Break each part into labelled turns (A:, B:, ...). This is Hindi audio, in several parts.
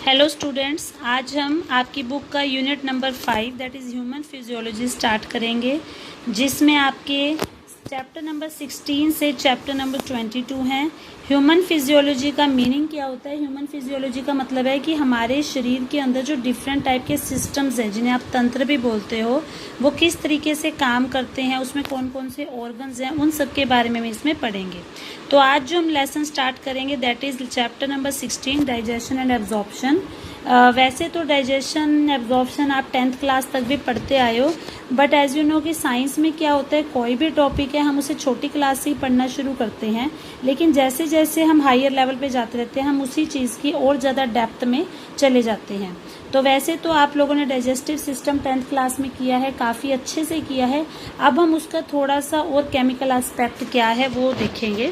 A: हेलो स्टूडेंट्स, आज हम आपकी बुक का unit number 5 that is human physiology start करेंगे, जिसमें आपके चैप्टर नंबर 16 से चैप्टर नंबर 22 हैं। ह्यूमन फिजियोलॉजी का मीनिंग क्या होता है? ह्यूमन फिजियोलॉजी का मतलब है कि हमारे शरीर के अंदर जो डिफरेंट टाइप के सिस्टम्स हैं, जिन्हें आप तंत्र भी बोलते हो, वो किस तरीके से काम करते हैं, उसमें कौन कौन से ऑर्गन्स हैं, उन सब के बारे में हम इसमें पढ़ेंगे। तो आज जो हम लेसन स्टार्ट करेंगे that is chapter number 16 digestion and absorption. वैसे तो डाइजेशन एब्जॉर्प्शन आप 10th क्लास तक भी पढ़ते आए हो, बट एज यू नो कि साइंस में क्या होता है, कोई भी टॉपिक है हम उसे छोटी क्लास से ही पढ़ना शुरू करते हैं, लेकिन जैसे जैसे हम हायर लेवल पे जाते रहते हैं हम उसी चीज़ की और ज़्यादा डेप्थ में चले जाते हैं। तो वैसे तो आप लोगों ने डाइजेस्टिव सिस्टम 10th क्लास में किया है, काफ़ी अच्छे से किया है। अब हम उसका थोड़ा सा और केमिकल एस्पेक्ट क्या है वो देखेंगे।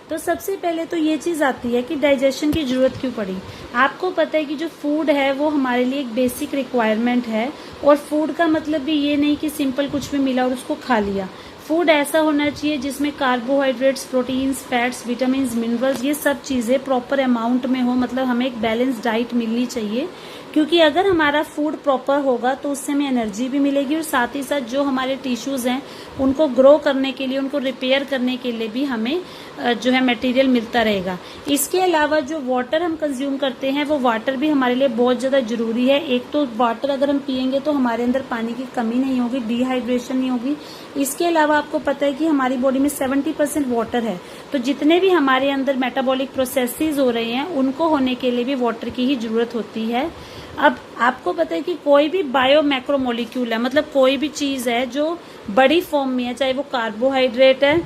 A: तो सबसे पहले तो ये चीज़ आती है कि डाइजेशन की ज़रूरत क्यों पड़ी। आपको पता है कि जो फूड है वो हमारे लिए एक बेसिक रिक्वायरमेंट है, और फूड का मतलब भी ये नहीं कि सिंपल कुछ भी मिला और उसको खा लिया। फूड ऐसा होना चाहिए जिसमें carbohydrates, proteins, fats, vitamin, minerals, ये सब चीज़ें प्रॉपर अमाउंट में हो, मतलब हमें एक बैलेंस डाइट मिलनी चाहिए। क्योंकि अगर हमारा फूड प्रॉपर होगा तो उससे हमें एनर्जी भी मिलेगी, और साथ ही साथ जो हमारे टिश्यूज़ हैं उनको ग्रो करने के लिए, उनको रिपेयर करने के लिए भी हमें जो है मटेरियल मिलता रहेगा। इसके अलावा जो वाटर हम कंज्यूम करते हैं वो वाटर भी हमारे लिए बहुत ज़्यादा ज़रूरी है। एक तो वाटर अगर हम पियेंगे तो हमारे अंदर पानी की कमी नहीं होगी, डिहाइड्रेशन नहीं होगी। इसके अलावा आपको पता है कि हमारी बॉडी में 70% वाटर है, तो जितने भी हमारे अंदर मेटाबॉलिक प्रोसेसेस हो रहे हैं उनको होने के लिए भी वाटर की ही ज़रूरत होती है। अब आपको पता है कि कोई भी बायो मैक्रोमोलिक्यूल है, मतलब कोई भी चीज़ है जो बड़ी फॉर्म में है, चाहे वो कार्बोहाइड्रेट है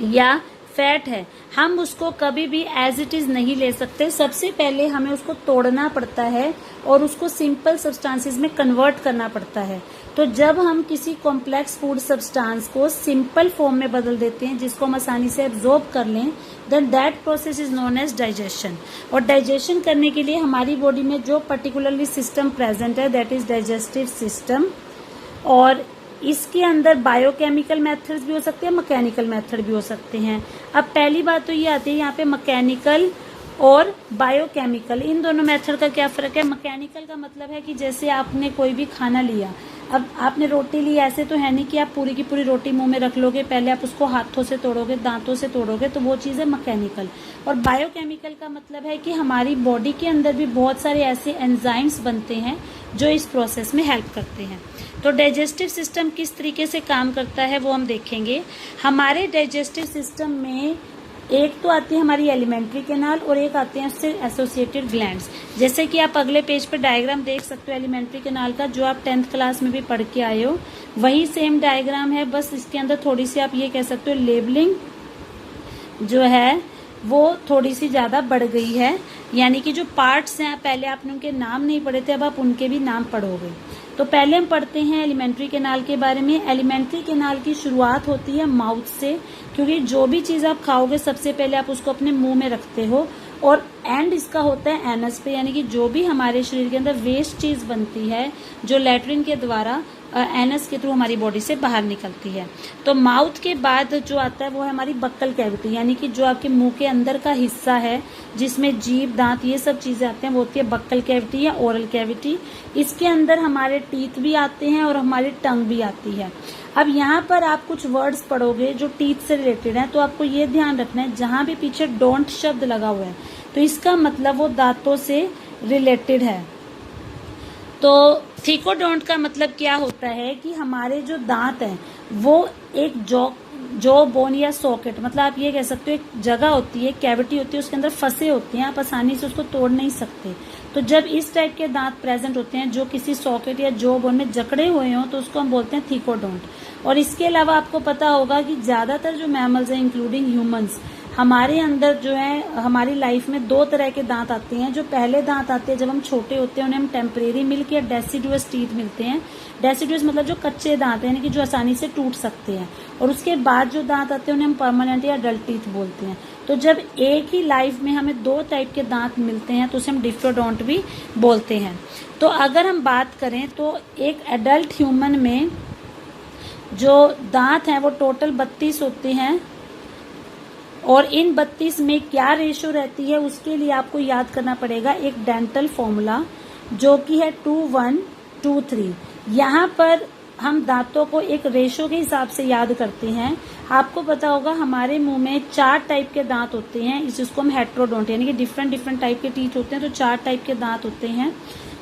A: या फैट है, हम उसको कभी भी एज इट इज़ नहीं ले सकते। सबसे पहले हमें उसको तोड़ना पड़ता है और उसको सिंपल सब्सटेंसेस में कन्वर्ट करना पड़ता है। तो जब हम किसी कॉम्प्लेक्स फूड सब्सटेंस को सिंपल फॉर्म में बदल देते हैं जिसको हम आसानी से एब्जॉर्ब कर लें, then that process is known as digestion. और डाइजेशन करने के लिए हमारी बॉडी में जो पर्टिकुलरली सिस्टम प्रेजेंट है दैट इज डाइजेस्टिव सिस्टम, और इसके अंदर बायोकेमिकल मेथड्स भी हो सकते हैं, मैकेनिकल मेथड भी हो सकते हैं। अब पहली बात तो ये आती है यहाँ पे मैकेनिकल और बायोकेमिकल, इन दोनों मेथड का क्या फ़र्क है। मैकेनिकल का मतलब है कि जैसे आपने कोई भी खाना लिया, अब आपने रोटी ली, ऐसे तो है नहीं कि आप पूरी की पूरी रोटी मुंह में रख लोगे, पहले आप उसको हाथों से तोड़ोगे, दांतों से तोड़ोगे, तो वो चीज़ है मैकेनिकल। और बायोकेमिकल का मतलब है कि हमारी बॉडी के अंदर भी बहुत सारे ऐसे एंजाइम्स बनते हैं जो इस प्रोसेस में हेल्प करते हैं। तो डाइजेस्टिव सिस्टम किस तरीके से काम करता है वो हम देखेंगे। हमारे डाइजेस्टिव सिस्टम में एक तो आती है हमारी एलिमेंट्री कैनाल और एक आते हैं उससे एसोसिएटेड ग्लैंड्स। जैसे कि आप अगले पेज पर डायग्राम देख सकते हो एलिमेंट्री कैनाल का, जो आप 10th क्लास में भी पढ़ के आए हो, वही सेम डायग्राम है, बस इसके अंदर थोड़ी सी आप ये कह सकते हो लेबलिंग जो है वो थोड़ी सी ज़्यादा बढ़ गई है। यानी कि जो पार्ट्स हैं पहले आपने उनके नाम नहीं पढ़े थे, अब आप उनके भी नाम पढ़ोगे। तो पहले हम पढ़ते हैं एलिमेंट्री कैनाल के बारे में। एलिमेंट्री कैनाल की शुरुआत होती है माउथ से, क्योंकि जो भी चीज़ आप खाओगे सबसे पहले आप उसको अपने मुंह में रखते हो, और एंड इसका होता है एनस पे, यानी कि जो भी हमारे शरीर के अंदर वेस्ट चीज़ बनती है जो लैट्रिन के द्वारा एनस के थ्रू हमारी बॉडी से बाहर निकलती है। तो माउथ के बाद जो आता है वो है हमारी बक्कल कैविटी, यानी कि जो आपके मुंह के अंदर का हिस्सा है जिसमें जीभ, दांत, ये सब चीज़ें आते हैं, वो होती है बक्कल कैविटी या ओरल कैविटी। इसके अंदर हमारे टीथ भी आते हैं और हमारी टंग भी आती है। अब यहाँ पर आप कुछ वर्ड्स पढ़ोगे जो टीथ से रिलेटेड हैं, तो आपको ये ध्यान रखना है जहाँ भी पीछे डोंट शब्द लगा हुआ है तो इसका मतलब वो दांतों से रिलेटेड है। तो थीकोडोंट का मतलब क्या होता है कि हमारे जो दांत हैं वो एक जॉ बोन या सॉकेट, मतलब आप ये कह सकते हो एक जगह होती है, कैविटी होती है, उसके अंदर फंसे होते हैं, आप आसानी से उसको तोड़ नहीं सकते। तो जब इस टाइप के दांत प्रेजेंट होते हैं जो किसी सॉकेट या जॉ बोन में जकड़े हुए हों तो उसको हम बोलते हैं थीकोडोंट। और इसके अलावा आपको पता होगा कि ज़्यादातर जो मैमल्स हैं इंक्लूडिंग ह्यूमंस, हमारे अंदर जो है हमारी लाइफ में दो तरह के दांत आते हैं। जो पहले दांत आते हैं जब हम छोटे होते हैं उन्हें हम टेम्परेरी मिल्क या डेसिडुअस टीथ मिलते हैं। डेसिडुअस मतलब जो कच्चे दांत हैं, यानी कि जो आसानी से टूट सकते हैं। और उसके बाद जो दांत आते हैं उन्हें हम परमानेंट या अडल्ट टीथ बोलते हैं। तो जब एक ही लाइफ में हमें दो टाइप के दांत मिलते हैं तो उसे हम डिप्लोडोंट भी बोलते हैं। तो अगर हम बात करें तो एक एडल्ट ह्यूमन में जो दांत हैं वो टोटल 32 होते हैं, और इन 32 में क्या रेशो रहती है उसके लिए आपको याद करना पड़ेगा एक डेंटल फॉर्मूला, जो कि है 2:1:2:3। यहाँ पर हम दांतों को एक रेशो के हिसाब से याद करते हैं। आपको पता होगा हमारे मुंह में 4 टाइप के दांत होते हैं, जिसको हम हेट्रोडोंट यानी कि डिफरेंट टाइप के टीथ होते हैं, तो 4 टाइप के दांत होते हैं।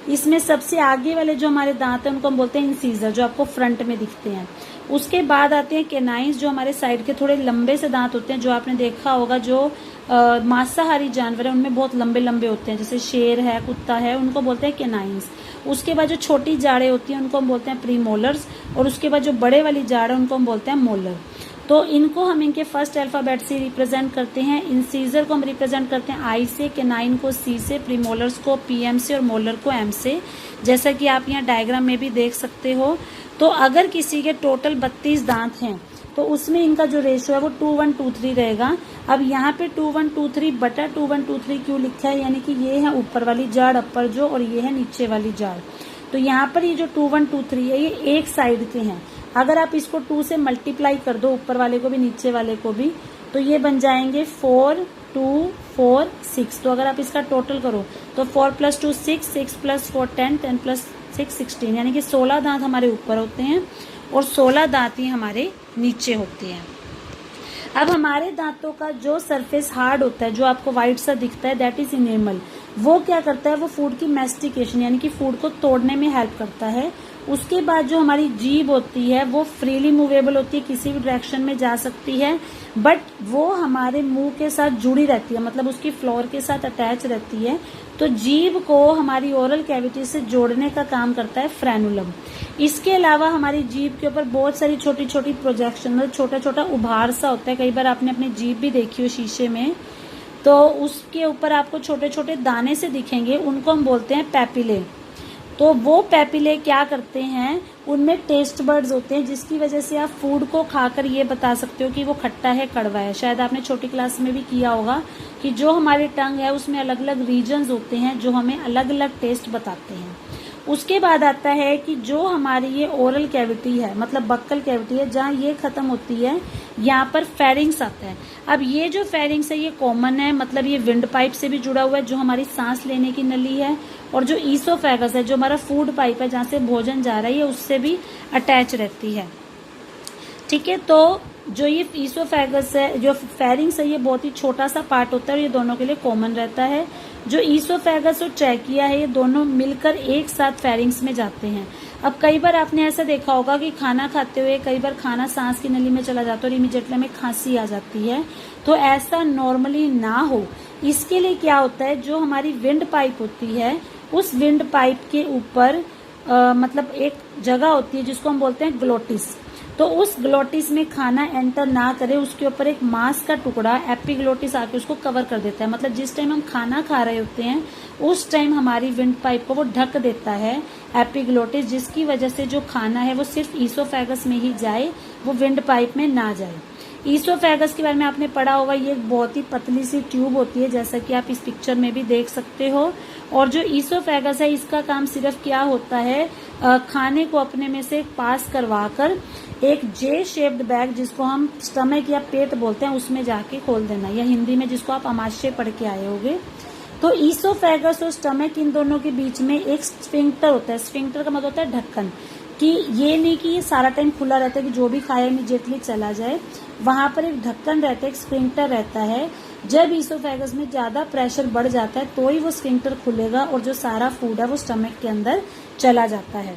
A: इसमें सबसे आगे वाले जो हमारे दांत हैं उनको हम बोलते हैं इंसीजर, जो आपको फ्रंट में दिखते हैं। उसके बाद आते हैं केनाइन्स, जो हमारे साइड के थोड़े लंबे से दांत होते हैं, जो आपने देखा होगा जो मांसाहारी जानवर है उनमें बहुत लंबे लंबे होते हैं, जैसे शेर है, कुत्ता है, उनको बोलते हैं केनाइन्स। उसके बाद जो छोटी जाड़ें होती हैं उनको हम बोलते हैं प्रीमोलर्स, और उसके बाद जो बड़े वाली जाड़ है उनको हम बोलते हैं मोलर। तो इनको हम इनके फर्स्ट अल्फाबेट से रिप्रेजेंट करते हैं। इंसीजर को हम रिप्रेजेंट करते हैं आई से, केनाइन को सी से, प्रीमोलर्स को पीएम से और मोलर को एम से, जैसा कि आप यहाँ डायग्राम में भी देख सकते हो। तो अगर किसी के टोटल 32 दांत हैं तो उसमें इनका जो रेशियो है वो 2:1:2:3 रहेगा। अब यहाँ पे 2:1:2:3 बटा 2:1:2:3 क्यों लिखा है, यानी कि ये है ऊपर वाली जाड़ अपर जो, और ये है नीचे वाली जाड़। तो यहाँ पर ये जो 2:1:2:3 है ये एक साइड के हैं। अगर आप इसको 2 से मल्टीप्लाई कर दो, ऊपर वाले को भी नीचे वाले को भी, तो ये बन जाएंगे 4, 2, 4, 6। तो अगर आप इसका टोटल करो तो 4 + 2 6, 6 + 4 10, 10 + 6 16, यानी कि 16 दांत हमारे ऊपर होते हैं और 16 दांत ही हमारे नीचे होते हैं। अब हमारे दांतों का जो सरफेस हार्ड होता है, जो आपको व्हाइट सा दिखता है, दैट इज इनेमल। वो क्या करता है, वो फूड की मैस्टिकेशन यानी कि फूड को तोड़ने में हेल्प करता है। उसके बाद जो हमारी जीभ होती है वो फ्रीली मूवेबल होती है, किसी भी डायरेक्शन में जा सकती है, बट वो हमारे मुंह के साथ जुड़ी रहती है, मतलब उसकी फ्लोर के साथ अटैच रहती है। तो जीभ को हमारी ओरल कैविटी से जोड़ने का काम करता है फ्रेनुलम। इसके अलावा हमारी जीभ के ऊपर बहुत सारी छोटी छोटी प्रोजेक्शन, मतलब छोटा छोटा उभार सा होता है। कई बार आपने अपनी जीभ भी देखी हो शीशे में, तो उसके ऊपर आपको छोटे छोटे दाने से दिखेंगे, उनको हम बोलते हैं पैपिले। तो वो पैपिले क्या करते हैं, उनमें टेस्ट बर्ड्स होते हैं, जिसकी वजह से आप फूड को खाकर ये बता सकते हो कि वो खट्टा है, कड़वा है। शायद आपने छोटी क्लास में भी किया होगा कि जो हमारी टंग है उसमें अलग अलग रीजन्स होते हैं जो हमें अलग अलग टेस्ट बताते हैं। उसके बाद आता है कि जो हमारी ये ओरल कैविटी है, मतलब बक्कल कैविटी है, जहाँ ये खत्म होती है, यहाँ पर फेरिंग्स आता है। अब ये जो फेरिंग्स है ये कॉमन है, मतलब ये विंड पाइप से भी जुड़ा हुआ है, जो हमारी सांस लेने की नली है, और जो ईसोफेगस है, जो हमारा फूड पाइप है, जहाँ से भोजन जा रहा है, ये उससे भी अटैच रहती है। ठीक है, तो जो ये ईसोफेगस है, जो फेरिंग्स है, ये बहुत ही छोटा सा पार्ट होता है और ये दोनों के लिए कॉमन रहता है। जो ईसोफेगस और ट्रैकिया है, ये दोनों मिलकर एक साथ फेरिंग्स में जाते हैं। अब कई बार आपने ऐसा देखा होगा कि खाना खाते हुए कई बार खाना सांस की नली में चला जाता है और इमीडिएटली हमें खांसी आ जाती है। तो ऐसा नॉर्मली ना हो, इसके लिए क्या होता है, जो हमारी विंड पाइप होती है, उस विंड पाइप के ऊपर मतलब एक जगह होती है जिसको हम बोलते हैं ग्लोटिस। तो उस ग्लोटिस में खाना एंटर ना करे, उसके ऊपर एक मांस का टुकड़ा एपिग्लोटिस आके उसको कवर कर देता है। मतलब जिस टाइम हम खाना खा रहे होते हैं उस टाइम हमारी विंड पाइप को वो ढक देता है एपिग्लोटिस, जिसकी वजह से जो खाना है वो सिर्फ ईसोफेगस में ही जाए, वो विंड पाइप में ना जाए। ईसोफेगस के बारे में आपने पढ़ा होगा, ये एक बहुत ही पतली सी ट्यूब होती है, जैसा कि आप इस पिक्चर में भी देख सकते हो। और जो ईसोफेगस है, इसका काम सिर्फ क्या होता है, खाने को अपने में से पास करवाकर एक जे शेप्ड बैग, जिसको हम स्टमक या पेट बोलते हैं, उसमें जाके खोल देना, या हिंदी में जिसको आप आमाशय पढ़ के आए होंगे। तो ईसोफेगस और स्टमक, इन दोनों के बीच में एक स्फिंक्टर होता है। स्फिंक्टर का मतलब होता है ढक्कन, कि ये नहीं कि ये सारा टाइम खुला रहता है कि जो भी खाया इमीडिएटली चला जाए। वहां पर एक ढक्कन रहता है, एक स्फिंक्टर रहता है। जब ईसोफेगस में ज्यादा प्रेशर बढ़ जाता है तो ही वो स्फिंक्टर खुलेगा और जो सारा फूड है वो स्टमक के अंदर चला जाता है।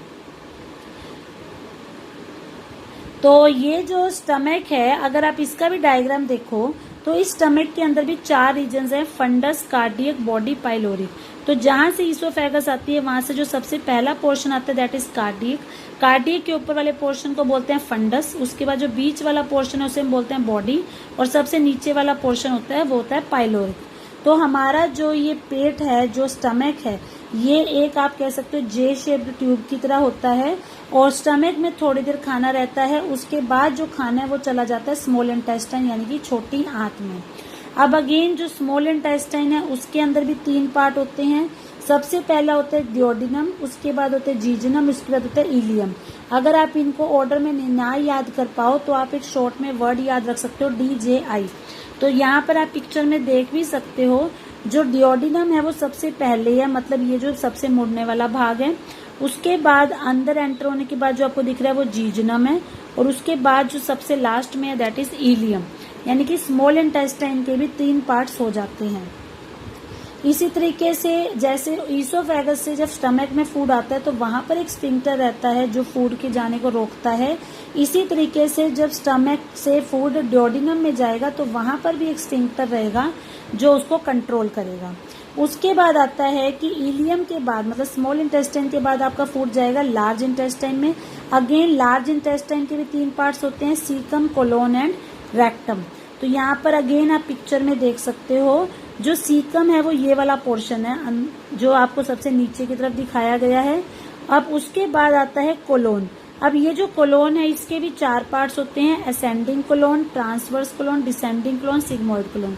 A: तो ये जो स्टमक है, अगर आप इसका भी डायग्राम देखो तो इस स्टमक के अंदर भी 4 रीजन्स हैं, फंडस, कार्डियक, बॉडी, पाइलोरिक। तो जहां से ईसोफेगस आती है वहां से जो सबसे पहला पोर्शन आता है दैट इज कार्डियक। कार्डियक के ऊपर वाले पोर्शन को बोलते हैं फंडस। उसके बाद जो बीच वाला पोर्शन है उसे हम बोलते हैं बॉडी, और सबसे नीचे वाला पोर्शन होता है वो होता है पाइलोरिक। तो हमारा जो ये पेट है, जो स्टमक है, ये एक आप कह सकते हो जे शेप्ड ट्यूब की तरह होता है, और स्टमक में थोड़ी देर खाना रहता है। उसके बाद जो खाना है वो चला जाता है स्मॉल इंटेस्टाइन यानी कि छोटी आंत में। अब अगेन जो स्मॉल इंटेस्टाइन है उसके अंदर भी 3 पार्ट होते हैं। सबसे पहला होता है डिओडिनम, उसके बाद होता है जीजनम, उसके बाद होता है इलियम। अगर आप इनको ऑर्डर में ना याद कर पाओ तो आप एक शॉर्ट में वर्ड याद रख सकते हो DJI। तो तो यहाँ पर आप पिक्चर में देख भी सकते हो, जो डिओडिनम है वो सबसे पहले है, मतलब ये जो सबसे मुड़ने वाला भाग है। उसके बाद अंदर एंटर होने के बाद जो आपको दिख रहा है वो जीजनम है, और उसके बाद जो सबसे लास्ट में है दैट इज इलियम, यानी कि स्मॉल इंटेस्टाइन के भी 3 पार्ट्स हो जाते हैं। इसी तरीके से जैसे ईसोफेगस से जब स्टमक में फूड आता है तो वहां पर एक स्फिंक्टर रहता है जो फूड के जाने को रोकता है। इसी तरीके से जब स्टमक से फूड डिओडिनम में जाएगा तो वहां पर भी एक स्फिंक्टर रहेगा जो उसको कंट्रोल करेगा। उसके बाद आता है कि इलियम के बाद, मतलब स्मॉल इंटेस्टाइन के बाद आपका फूड जाएगा लार्ज इंटेस्टाइन में। अगेन लार्ज इंटेस्टाइन के भी 3 पार्ट्स होते हैं, सीकम, कोलोन एंड रेक्टम। तो यहाँ पर अगेन आप पिक्चर में देख सकते हो, जो सीकम है वो ये वाला पोर्शन है जो आपको सबसे नीचे की तरफ दिखाया गया है। अब उसके बाद आता है कोलोन। अब ये जो कोलोन है इसके भी 4 पार्ट्स होते हैं, ascending colon, transverse colon, descending colon, sigmoid colon.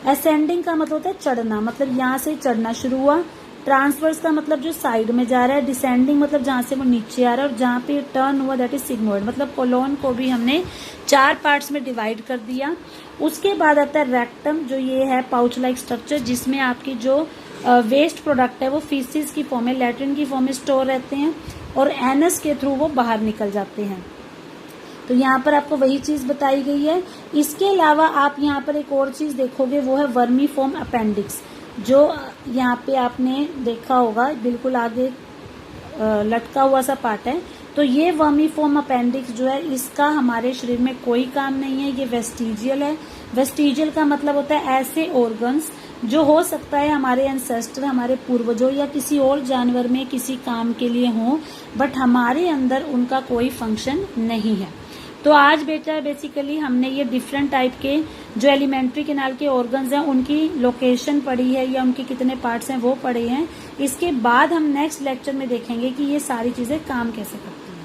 A: Ascending का मतलब होता है चढ़ना, मतलब यहाँ से चढ़ना शुरू हुआ। ट्रांसवर्स का मतलब जो साइड में जा रहा है। डिसेंडिंग मतलब जहाँ से वो नीचे आ रहा है, और जहाँ पे टर्न हुआ दैट इज सिग्मोइड। मतलब कोलोन को भी हमने 4 पार्ट्स में डिवाइड कर दिया। उसके बाद आता है रेक्टम, जो ये है पाउच लाइक स्ट्रक्चर जिसमें आपकी जो वेस्ट प्रोडक्ट है वो फीसिस की फॉर्म में, लैट्रिन की फॉर्म में स्टोर रहते हैं, और एनस के थ्रू वो बाहर निकल जाते हैं। तो यहाँ पर आपको वही चीज बताई गई है। इसके अलावा आप यहाँ पर एक और चीज देखोगे, वो है वर्मीफॉर्म अपेंडिक्स, जो यहाँ पे आपने देखा होगा बिल्कुल आगे लटका हुआ सा पार्ट है। तो ये वर्मीफॉर्म अपेंडिक्स जो है इसका हमारे शरीर में कोई काम नहीं है, ये वेस्टिजियल है। वेस्टिजियल का मतलब होता है ऐसे ऑर्गन्स जो हो सकता है हमारे एंसेस्टर, हमारे पूर्वजों या किसी और जानवर में किसी काम के लिए हो, बट हमारे अंदर उनका कोई फंक्शन नहीं है। तो आज बेटा बेसिकली हमने ये डिफरेंट टाइप के जो एलिमेंट्री कैनाल के ऑर्गन्स हैं उनकी लोकेशन पढ़ी है या उनके कितने पार्ट्स हैं वो पढ़े हैं। इसके बाद हम नेक्स्ट लेक्चर में देखेंगे कि ये सारी चीजें काम कैसे करती हैं।